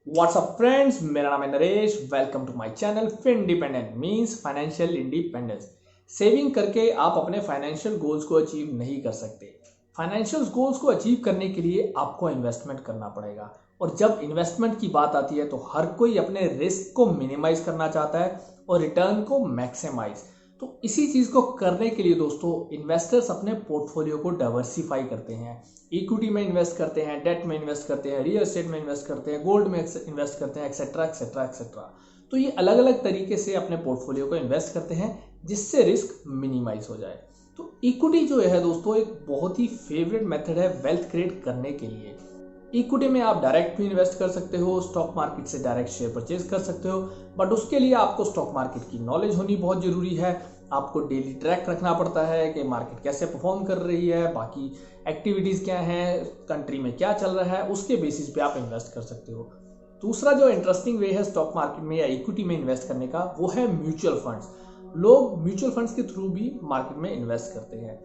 WhatsApp friends, मेरा नाम है Naresh. Welcome to my channel. Findependent means financial independence. Saving करके आप अपने फाइनेंशियल गोल्स को अचीव नहीं कर सकते। फाइनेंशियल गोल्स को अचीव करने के लिए आपको इन्वेस्टमेंट करना पड़ेगा। और जब इन्वेस्टमेंट की बात आती है तो हर कोई अपने रिस्क को मिनिमाइज करना चाहता है और रिटर्न को मैक्सिमाइज। तो इसी चीज को करने के लिए दोस्तों इन्वेस्टर्स अपने पोर्टफोलियो को डाइवर्सिफाई करते हैं। इक्विटी में इन्वेस्ट करते हैं, डेट में इन्वेस्ट करते हैं, रियल एस्टेट में इन्वेस्ट करते हैं, गोल्ड में इन्वेस्ट करते हैं, एक्सेट्रा एक्सेट्रा एक्सेट्रा। तो ये अलग अलग तरीके से अपने पोर्टफोलियो को इन्वेस्ट करते हैं जिससे रिस्क मिनिमाइज हो जाए। तो इक्विटी जो है दोस्तों एक बहुत ही फेवरेट मेथड है वेल्थ क्रिएट करने के लिए। इक्विटी में आप डायरेक्ट भी इन्वेस्ट कर सकते हो, स्टॉक मार्केट से डायरेक्ट शेयर परचेज कर सकते हो, बट उसके लिए आपको स्टॉक मार्केट की नॉलेज होनी बहुत जरूरी है। आपको डेली ट्रैक रखना पड़ता है कि मार्केट कैसे परफॉर्म कर रही है, बाकी एक्टिविटीज क्या हैं, कंट्री में क्या चल रहा है, उसके बेसिस पे आप इन्वेस्ट कर सकते हो। दूसरा जो इंटरेस्टिंग वे है स्टॉक मार्केट में या इक्विटी में इन्वेस्ट करने का, वो है म्यूचुअल फंड्स। लोग म्यूचुअल फंड्स के थ्रू भी मार्केट में इन्वेस्ट करते हैं।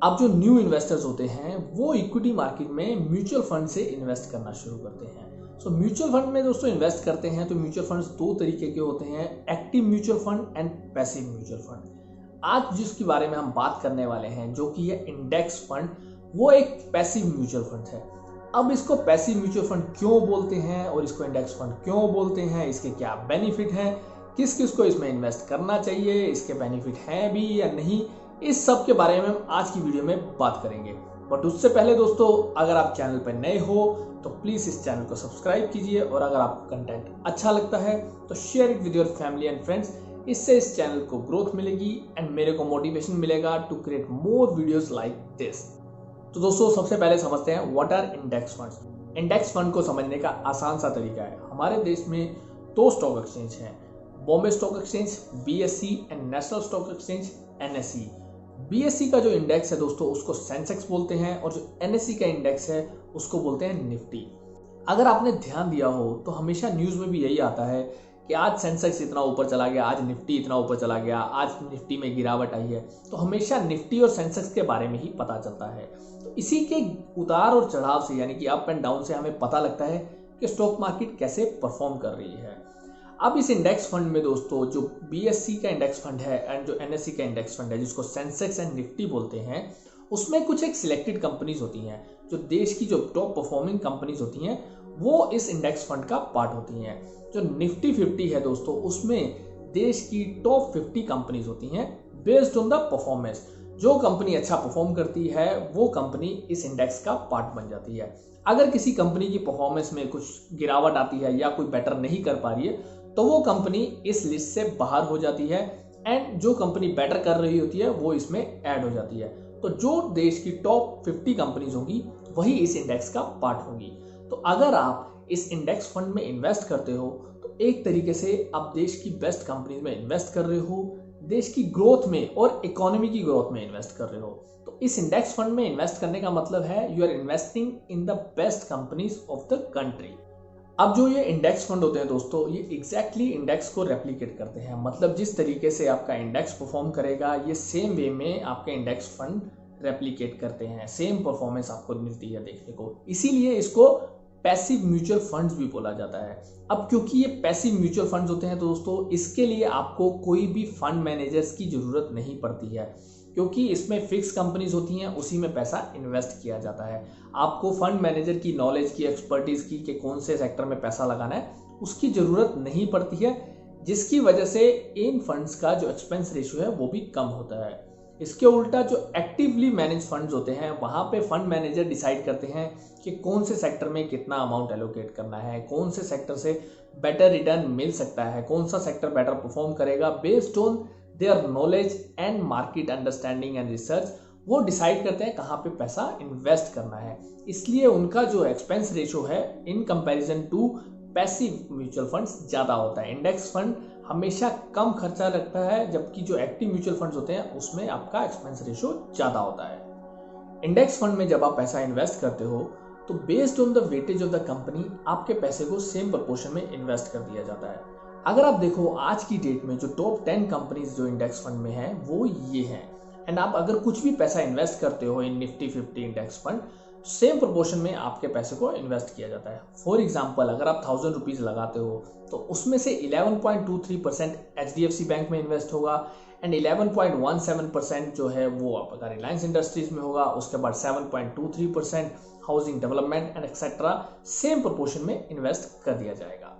अब जो न्यू इन्वेस्टर्स होते हैं वो इक्विटी मार्केट में म्यूचुअल फंड से इन्वेस्ट करना शुरू करते हैं। सो म्यूचुअल फंड में दोस्तों इन्वेस्ट करते हैं तो म्यूचुअल फंड्स दो तरीके के होते हैं, active mutual fund and passive mutual fund. आज जिसके बारे में हम बात करने वाले हैं जो कि है इंडेक्स फंड, वो एक पैसिव म्यूचुअल फंड है। अब इसको पैसिव म्यूचुअल फंड क्यों बोलते हैं और इसको इंडेक्स फंड क्यों बोलते हैं, इसके क्या बेनिफिट हैं, किस किस को इसमें इन्वेस्ट करना चाहिए, इसके बेनिफिट हैं भी या नहीं, इस सब के बारे में हम आज की वीडियो में बात करेंगे। बट उससे पहले दोस्तों अगर आप चैनल पर नए हो तो प्लीज इस चैनल को सब्सक्राइब कीजिए और अगर आपको कंटेंट अच्छा लगता है तो share it with your family and friends. इससे इस चैनल को ग्रोथ मिलेगी एंड मेरे को मोटिवेशन मिलेगा to create more videos like this. तो दोस्तों सबसे पहले समझते हैं what are index funds. Index fund को समझने का आसान सा तरीका है, हमारे देश में दो स्टॉक एक्सचेंज हैं, Bombay stock exchange BSE and national stock exchange NSE। BSE का जो इंडेक्स है दोस्तों उसको सेंसेक्स बोलते हैं और जो NSE का इंडेक्स है उसको बोलते हैं निफ्टी। अगर आपने ध्यान दिया हो तो हमेशा न्यूज में भी यही आता है कि आज सेंसेक्स इतना ऊपर चला गया, आज निफ्टी इतना ऊपर चला गया, आज निफ्टी में गिरावट आई है। तो हमेशा निफ्टी और सेंसेक्स के बारे में ही पता चलता है। तो इसी के उतार और चढ़ाव से यानी कि अप एंड डाउन से हमें पता लगता है कि स्टॉक मार्केट कैसे परफॉर्म कर रही है। अब इस इंडेक्स फंड में दोस्तों जो BSE का इंडेक्स फंड है एंड जो NSE का इंडेक्स फंड है जिसको सेंसेक्स एंड निफ्टी बोलते हैं, उसमें कुछ एक सिलेक्टेड कंपनीज होती हैं। जो देश की जो टॉप परफॉर्मिंग कंपनीज होती हैं वो इस इंडेक्स फंड का पार्ट होती हैं। जो निफ्टी 50 है दोस्तों उसमें देश की टॉप 50 कंपनीज होती हैं बेस्ड ऑन द परफॉर्मेंस। जो कंपनी अच्छा परफॉर्म करती है वो कंपनी इस इंडेक्स का पार्ट बन जाती है। अगर किसी कंपनी की परफॉर्मेंस में कुछ गिरावट आती है या कोई बेटर नहीं कर पा रही है तो वो कंपनी इस लिस्ट से बाहर हो जाती है एंड जो कंपनी बेटर कर रही होती है वो इसमें ऐड हो जाती है। तो जो देश की टॉप 50 कंपनीज होंगी वही इस इंडेक्स का पार्ट होंगी। तो अगर आप इस इंडेक्स फंड में इन्वेस्ट करते हो तो एक तरीके से आप देश की बेस्ट कंपनीज में इन्वेस्ट कर रहे हो, देश की ग्रोथ में और इकोनॉमी की ग्रोथ में इन्वेस्ट कर रहे हो। तो इस इंडेक्स फंड में इन्वेस्ट करने का मतलब है you are investing in the best companies of the country. अब जो ये इंडेक्स फंड होते हैं दोस्तों ये एग्जैक्टली इंडेक्स को रेप्लिकेट करते हैं, मतलब जिस तरीके से आपका इंडेक्स परफॉर्म करेगा ये सेम वे में आपके इंडेक्स फंड रेप्लिकेट करते हैं, सेम परफॉर्मेंस आपको मिलती है देखने को। इसीलिए इसको पैसिव म्यूचुअल फंड्स भी बोला जाता है। अब क्योंकि ये पैसिव म्यूचुअल फंड्स होते हैं तो दोस्तों इसके लिए आपको कोई भी फंड मैनेजर्स की जरूरत नहीं पड़ती है, क्योंकि इसमें फिक्स कंपनीज होती हैं, उसी में पैसा इन्वेस्ट किया जाता है। आपको फंड मैनेजर की नॉलेज की, एक्सपर्टीज की कि कौन से सेक्टर में पैसा लगाना है उसकी जरूरत नहीं पड़ती है, जिसकी वजह से इन फंड्स का जो एक्सपेंस रेशियो है वो भी कम होता है। इसके उल्टा जो एक्टिवली मैनेज फंड्स होते हैं वहां पे फंड मैनेजर डिसाइड करते हैं कि कौन से सेक्टर में कितना अमाउंट एलोकेट करना है, कौन से सेक्टर से बेटर रिटर्न मिल सकता है, कौन सा सेक्टर बेटर परफॉर्म करेगा based on their knowledge and market understanding and research. वो डिसाइड करते हैं कहाँ पे पैसा इन्वेस्ट करना है। इसलिए उनका जो एक्सपेंस रेशियो है in comparison to passive mutual funds ज़्यादा होता है। इंडेक्स फंड हमेशा कम खर्चा लगता है जबकि जो एक्टिव म्यूचुअल फंड्स होते हैं उसमें आपका एक्सपेंस रेशियो ज़्यादा होता है। इंडेक्स फंड में जब आप पैसा इन्वेस्ट करते हो तो based on the weightage of the company आपके पैसे को सेम प्रोपोर्शन में इन्वेस्ट कर दिया जाता है। अगर आप देखो आज की डेट में जो टॉप 10 कंपनीज जो इंडेक्स फंड में है वो ये हैं। एंड आप अगर कुछ भी पैसा इन्वेस्ट करते हो in Nifty 50 index fund same proportion में आपके पैसे को इन्वेस्ट किया जाता है। फॉर एग्जाम्पल, अगर आप 1000 रुपीज लगाते हो तो उसमें से 11.23% HDFC बैंक में इन्वेस्ट होगा एंड 11.17% जो है वो आपका रिलायंस इंडस्ट्रीज में होगा। उसके बाद 7.23% housing development and etcetera same proportion में इन्वेस्ट कर दिया जाएगा।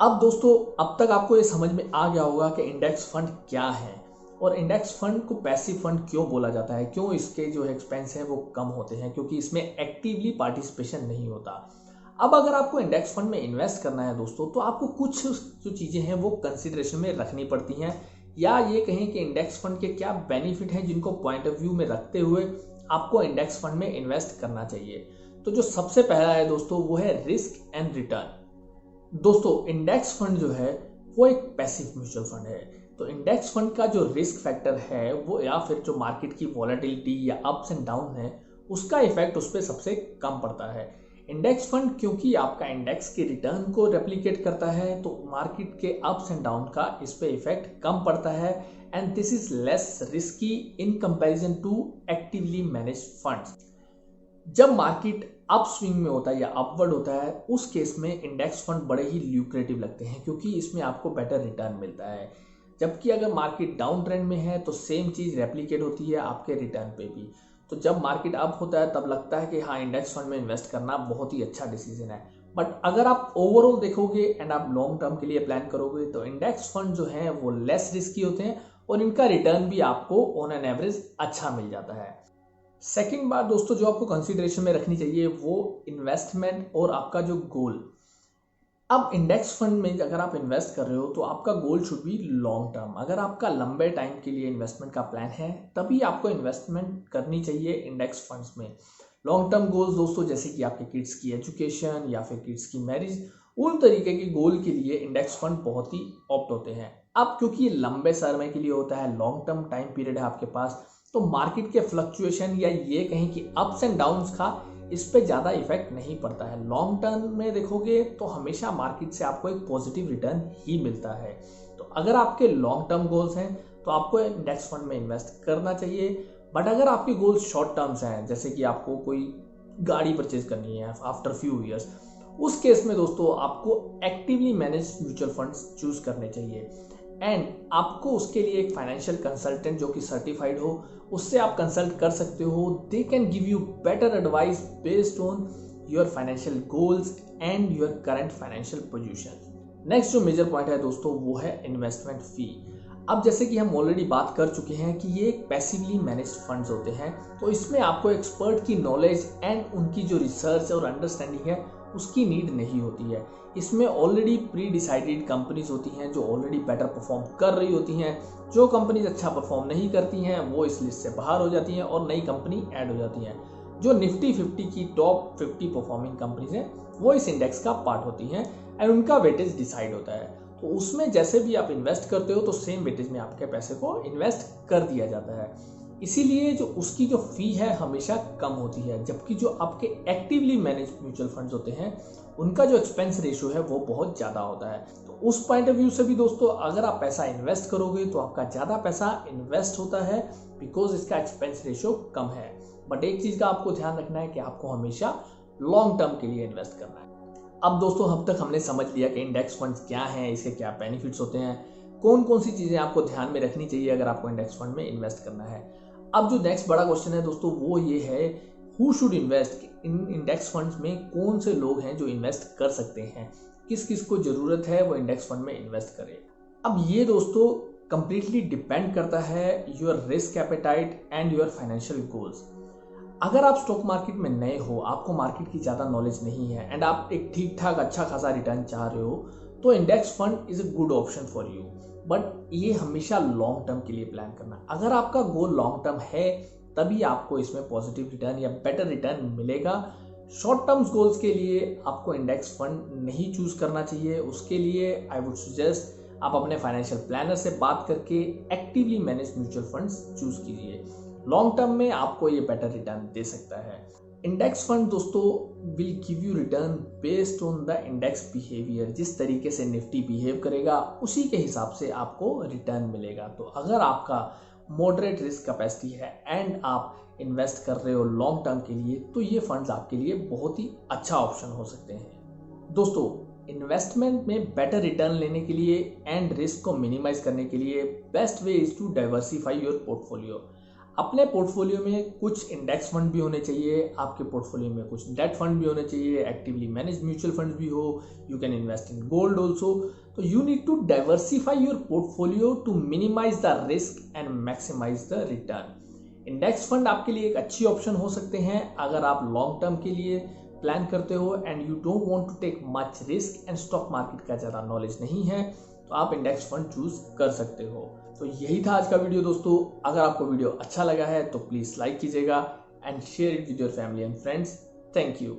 अब दोस्तों, अब तक आपको ये समझ में आ गया होगा कि इंडेक्स फंड क्या है और इंडेक्स फंड को पैसिव फंड क्यों बोला जाता है, क्यों इसके जो एक्सपेंस हैं वो कम होते हैं, क्योंकि इसमें एक्टिवली पार्टिसिपेशन नहीं होता। अब अगर आपको इंडेक्स फंड में इन्वेस्ट करना है दोस्तों, तो आपको कुछ जो चीज़ें हैं वो कंसिडरेशन में रखनी पड़ती हैं, या ये कहें कि इंडेक्स फंड के क्या बेनिफिट हैं जिनको पॉइंट ऑफ व्यू में रखते हुए आपको इंडेक्स फंड में इन्वेस्ट करना चाहिए। तो जो सबसे पहला है दोस्तों वो है रिस्क एंड रिटर्न। दोस्तों, इंडेक्स फंड जो है वो एक पैसिव म्यूचुअल फंड है। तो इंडेक्स फंड का जो रिस्क फैक्टर है वो, या फिर जो मार्केट की वॉलेटिलिटी या अप्स एंड डाउन है, उसका इफेक्ट उस पर सबसे कम पड़ता है। इंडेक्स फंड क्योंकि आपका इंडेक्स के रिटर्न को रेप्लिकेट करता है, तो मार्केट के अप्स एंड डाउन का इस पे इफेक्ट कम पड़ता है and this is less risky in comparison to actively managed funds. जब मार्केट अप स्विंग में होता है या अपवर्ड होता है, उस केस में इंडेक्स फंड बड़े ही ल्यूक्रेटिव लगते हैं क्योंकि इसमें आपको बेटर रिटर्न मिलता है। जबकि अगर मार्केट डाउन ट्रेंड में है तो सेम चीज़ रेप्लिकेट होती है आपके रिटर्न पे भी। तो जब मार्केट अप होता है तब लगता है कि हाँ, इंडेक्स फंड में इन्वेस्ट करना बहुत ही अच्छा डिसीजन है। बट अगर आप ओवरऑल देखोगे एंड आप लॉन्ग टर्म के लिए प्लान करोगे तो इंडेक्स फंड जो है वो लेस रिस्की होते हैं और इनका रिटर्न भी आपको ऑन एन एवरेज अच्छा मिल जाता है। सेकेंड बात दोस्तों जो आपको कंसिडरेशन में रखनी चाहिए वो इन्वेस्टमेंट और आपका जो गोल। अब इंडेक्स फंड में अगर आप इन्वेस्ट कर रहे हो तो आपका goal should be long term. अगर आपका लंबे टाइम के लिए इन्वेस्टमेंट का प्लान है तभी आपको इन्वेस्टमेंट करनी चाहिए इंडेक्स फंड्स में। लॉन्ग टर्म गोल्स दोस्तों, जैसे कि आपके किड्स की एजुकेशन या फिर किड्स की मैरिज, उन तरीके के गोल के लिए इंडेक्स फंड बहुत ही ऑप्ट होते हैं। अब क्योंकि ये लंबे समय के लिए होता है, लॉन्ग टर्म टाइम पीरियड है आपके पास, तो मार्केट के फ्लक्चुएशन या ये कहें कि अप्स एंड डाउन्स का इस पे ज़्यादा इफेक्ट नहीं पड़ता है। लॉन्ग टर्म में देखोगे तो हमेशा मार्केट से आपको एक पॉजिटिव रिटर्न ही मिलता है। तो अगर आपके लॉन्ग टर्म गोल्स हैं तो आपको इंडेक्स फंड में इन्वेस्ट करना चाहिए। बट अगर आपके गोल्स शॉर्ट टर्म्स हैं, जैसे कि आपको कोई गाड़ी परचेज करनी है आफ्टर फ्यू ईयर्स, उस केस में दोस्तों आपको actively manage mutual funds choose करने चाहिए एंड आपको उसके लिए एक फाइनेंशियल कंसल्टेंट जो कि सर्टिफाइड हो, उससे आप कंसल्ट कर सकते हो। They can give you better advice based on your financial goals and your current financial position. Next जो मेजर पॉइंट है दोस्तों वो है इन्वेस्टमेंट फी। अब जैसे कि हम ऑलरेडी बात कर चुके हैं कि ये एक पैसिवली मैनेज्ड फंड्स होते हैं, तो इसमें आपको एक्सपर्ट की नॉलेज एंड उनकी जो रिसर्च और अंडरस्टैंडिंग है उसकी नीड नहीं होती है। इसमें ऑलरेडी प्री डिसाइडेड कंपनीज होती हैं जो ऑलरेडी बेटर परफॉर्म कर रही होती हैं। जो कंपनीज अच्छा परफॉर्म नहीं करती हैं वो इस लिस्ट से बाहर हो जाती हैं और नई कंपनी ऐड हो जाती हैं। जो निफ्टी 50 की टॉप 50 परफॉर्मिंग कंपनीज हैं वो इस इंडेक्स का पार्ट होती हैं एंड उनका वेटेज डिसाइड होता है। तो उसमें जैसे भी आप इन्वेस्ट करते हो तो सेम वेटेज में आपके पैसे को इन्वेस्ट कर दिया जाता है। इसीलिए जो उसकी जो फी है हमेशा कम होती है, जबकि जो आपके एक्टिवली मैनेज म्यूचुअल फंड्स होते हैं उनका जो एक्सपेंस रेशियो है वो बहुत ज़्यादा होता है। तो उस पॉइंट ऑफ व्यू से भी दोस्तों, अगर आप पैसा इन्वेस्ट करोगे तो आपका ज़्यादा पैसा इन्वेस्ट होता है बिकॉज इसका एक्सपेंस रेशियो कम है। बट एक चीज़ का आपको ध्यान रखना है कि आपको हमेशा लॉन्ग टर्म के लिए इन्वेस्ट करना है। अब दोस्तों, अब तक हमने समझ लिया कि इंडेक्स फंड्स क्या हैं, इसके क्या बेनिफिट्स होते हैं, कौन कौन सी चीज़ें आपको ध्यान में रखनी चाहिए अगर आपको इंडेक्स फंड में इन्वेस्ट करना है। अब जो नेक्स्ट बड़ा क्वेश्चन है दोस्तों वो ये है, who should invest in index funds में। कौन से लोग हैं जो इन्वेस्ट कर सकते हैं, किस किस को ज़रूरत है वो इंडेक्स फंड में इन्वेस्ट करे। अब ये दोस्तों कंप्लीटली डिपेंड करता है your risk appetite and your financial goals. अगर आप स्टॉक मार्केट में नए हो, आपको मार्केट की ज़्यादा नॉलेज नहीं है एंड आप एक ठीक ठाक अच्छा खासा रिटर्न चाह रहे हो, तो index fund is a good option for you. But ये हमेशा लॉन्ग टर्म के लिए प्लान करना। अगर आपका गोल लॉन्ग टर्म है तभी आपको इसमें पॉजिटिव रिटर्न या बेटर रिटर्न मिलेगा। शॉर्ट टर्म्स गोल्स के लिए आपको इंडेक्स फंड नहीं चूज करना चाहिए। उसके लिए आई वुड सजेस्ट आप अपने फाइनेंशियल प्लानर से बात करके actively manage mutual funds choose कीजिए। लॉन्ग टर्म में आपको ये बेटर रिटर्न दे सकता है। इंडेक्स फंड दोस्तों will give you return based on the index behaviour. जिस तरीके से निफ्टी बिहेव करेगा उसी के हिसाब से आपको रिटर्न मिलेगा। तो अगर आपका मॉडरेट रिस्क कैपेसिटी है एंड आप इन्वेस्ट कर रहे हो लॉन्ग टर्म के लिए तो ये फंड्स आपके लिए बहुत ही अच्छा ऑप्शन हो सकते हैं। दोस्तों, इन्वेस्टमेंट में बेटर रिटर्न लेने के लिए एंड रिस्क को मिनिमाइज करने के लिए best way is to diversify your portfolio. अपने पोर्टफोलियो में कुछ इंडेक्स फंड भी होने चाहिए, आपके पोर्टफोलियो में कुछ डेट फंड भी होने चाहिए, एक्टिवली मैनेज म्यूचुअल फंड भी हो, you can invest in gold also. तो you need to diversify your portfolio to minimize the risk and maximize the return. Index fund आपके लिए एक अच्छी ऑप्शन हो सकते हैं अगर आप लॉन्ग टर्म के लिए प्लान करते हो and you don't want to take much risk and stock market का ज़्यादा नॉलेज नहीं है तो आप इंडेक्स फंड चूज कर सकते हो। तो यही था आज का वीडियो दोस्तों। अगर आपको वीडियो अच्छा लगा है तो प्लीज़ लाइक कीजिएगा and share it with your family and friends. Thank you.